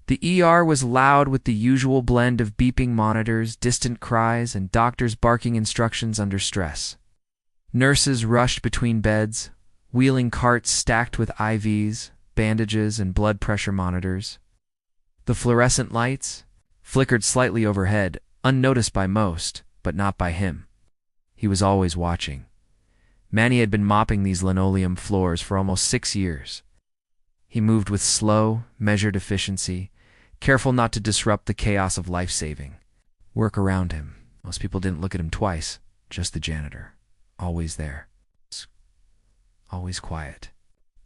The ER was loud with the usual blend of beeping monitors, distant cries, and doctors barking instructions under stress. Nurses rushed between beds, wheeling carts stacked with IVs, bandages, and blood pressure monitors. The fluorescent lights flickered slightly overhead, unnoticed by most, but not by him. He was always watching. Manny had been mopping these linoleum floors for almost 6 years. He moved with slow, measured efficiency, careful not to disrupt the chaos of life-saving work around him. Most people didn't look at him twice, just the janitor. Always there. Always quiet.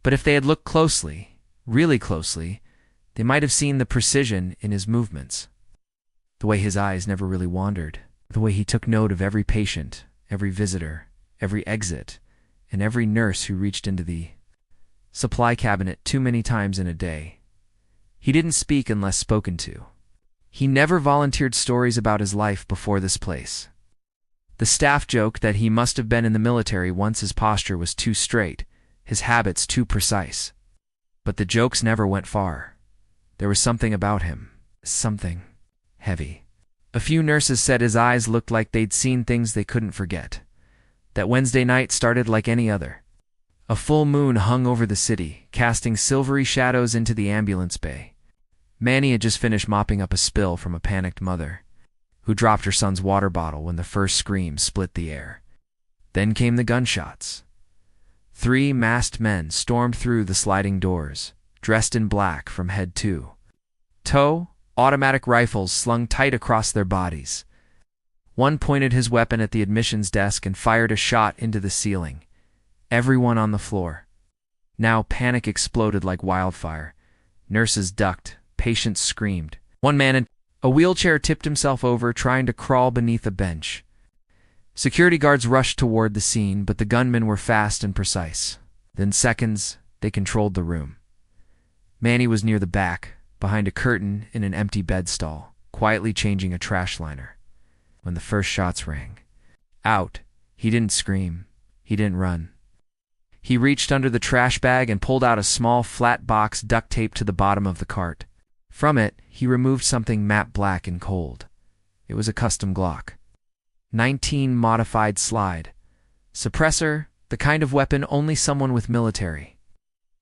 But if they had looked closely, really closely, they might have seen the precision in his movements. The way his eyes never really wandered. The way he took note of every patient, every visitor, every exit, and every nurse who reached into the supply cabinet too many times in a day. He didn't speak unless spoken to. He never volunteered stories about his life before this place. The staff joked that he must have been in the military once his posture was too straight, his habits too precise. But the jokes never went far. There was something about him, something heavy. A few nurses said his eyes looked like they'd seen things they couldn't forget. That Wednesday night started like any other. A full moon hung over the city, casting silvery shadows into the ambulance bay. Manny had just finished mopping up a spill from a panicked mother, who dropped her son's water bottle when the first scream split the air. Then came the gunshots. 3 masked men stormed through the sliding doors, dressed in black from head to toe, automatic rifles slung tight across their bodies. One pointed his weapon at the admissions desk and fired a shot into the ceiling. Everyone on the floor. Now panic exploded like wildfire. Nurses ducked. Patients screamed. One man in a wheelchair tipped himself over, trying to crawl beneath a bench. Security guards rushed toward the scene, but the gunmen were fast and precise. Within seconds, they controlled the room. Manny was near the back, behind a curtain in an empty bed stall, quietly changing a trash liner. When the first shots rang out, he didn't scream. He didn't run. He reached under the trash bag and pulled out a small flat box duct taped to the bottom of the cart. From it, he removed something matte black and cold. It was a custom Glock 19 modified slide suppressor, the kind of weapon only someone with military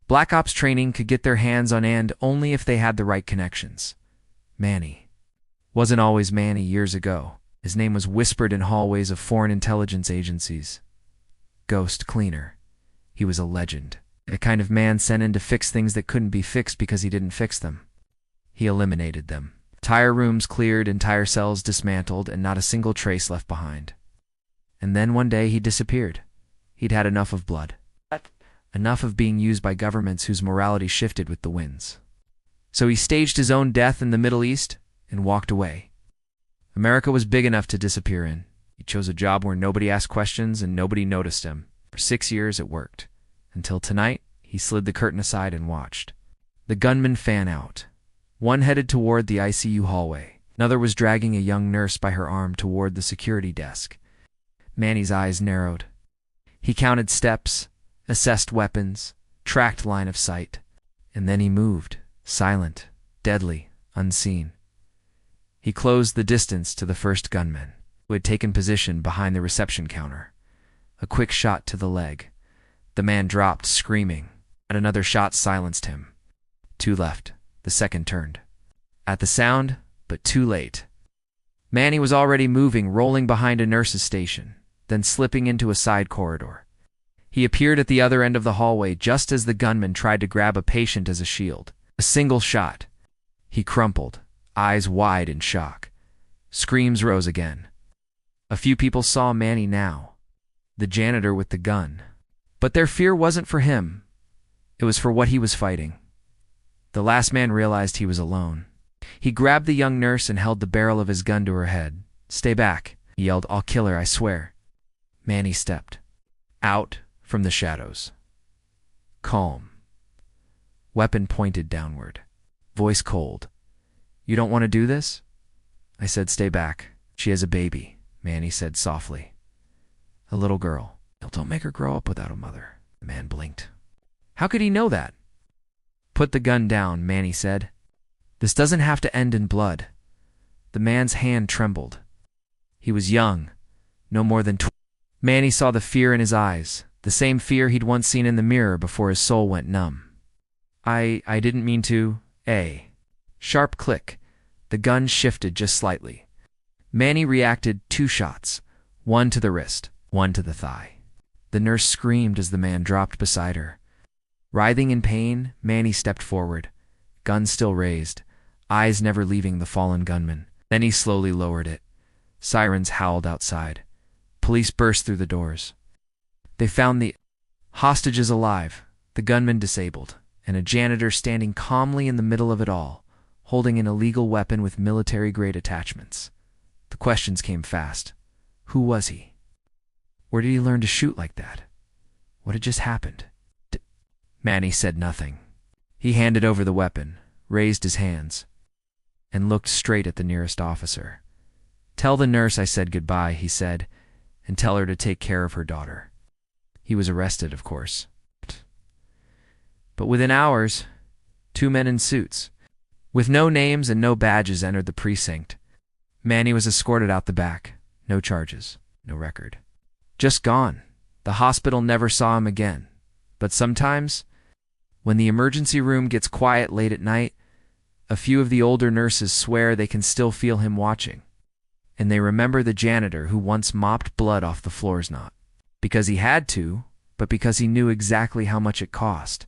Black Ops training could get their hands on, and only if they had the right connections. Manny wasn't always Manny years ago. His name was whispered in hallways of foreign intelligence agencies. Ghost Cleaner. He was a legend. The kind of man sent in to fix things that couldn't be fixed because he didn't fix them. He eliminated them. Entire rooms cleared, entire cells dismantled, and not a single trace left behind. And then one day he disappeared. He'd had enough of blood. Enough of being used by governments whose morality shifted with the winds. So he staged his own death in the Middle East and walked away. America was big enough to disappear in. He chose a job where nobody asked questions and nobody noticed him. For 6 years it worked. Until tonight, he slid the curtain aside and watched. The gunmen fan out. One headed toward the ICU hallway. Another was dragging a young nurse by her arm toward the security desk. Manny's eyes narrowed. He counted steps, assessed weapons, tracked line of sight. And then he moved, silent, deadly, unseen. He closed the distance to the first gunman, who had taken position behind the reception counter. A quick shot to the leg. The man dropped, screaming, and another shot silenced him. 2 left. The second turned. At the sound, but too late. Manny was already moving, rolling behind a nurse's station, then slipping into a side corridor. He appeared at the other end of the hallway just as the gunman tried to grab a patient as a shield. A single shot. He crumpled, eyes wide in shock. Screams rose again. A few people saw Manny now. The janitor with the gun. But their fear wasn't for him. It was for what he was fighting. The last man realized he was alone. He grabbed the young nurse and held the barrel of his gun to her head. "Stay back," he yelled. "I'll kill her, I swear." Manny stepped out from the shadows. Calm. Weapon pointed downward. Voice cold. "You don't want to do this?" I said, "Stay back. She has a baby," Manny said softly. "A little girl. Don't make her grow up without a mother." The man blinked. How could he know that? "Put the gun down," Manny said. This doesn't have to end in blood. The man's hand trembled. He was young, no more than 20. Manny saw the fear in his eyes, the same fear he'd once seen in the mirror before his soul went numb. I didn't mean to, Sharp click. The gun shifted just slightly. Manny reacted 2 shots, one to the wrist, one to the thigh. The nurse screamed as the man dropped beside her. Writhing in pain, Manny stepped forward, gun still raised, eyes never leaving the fallen gunman. Then he slowly lowered it. Sirens howled outside. Police burst through the doors. They found the hostages alive, the gunman disabled, and a janitor standing calmly in the middle of it all, holding an illegal weapon with military-grade attachments. The questions came fast. Who was he? Where did he learn to shoot like that? What had just happened? Manny said nothing. He handed over the weapon, raised his hands, and looked straight at the nearest officer. "Tell the nurse I said goodbye," he said, "and tell her to take care of her daughter." He was arrested, of course. But within hours, 2 men in suits, with no names and no badges, entered the precinct. Manny was escorted out the back. No charges, no record. Just gone. The hospital never saw him again. But sometimes, when the emergency room gets quiet late at night, a few of the older nurses swear they can still feel him watching. And they remember the janitor who once mopped blood off the floors, not because he had to, but because he knew exactly how much it cost.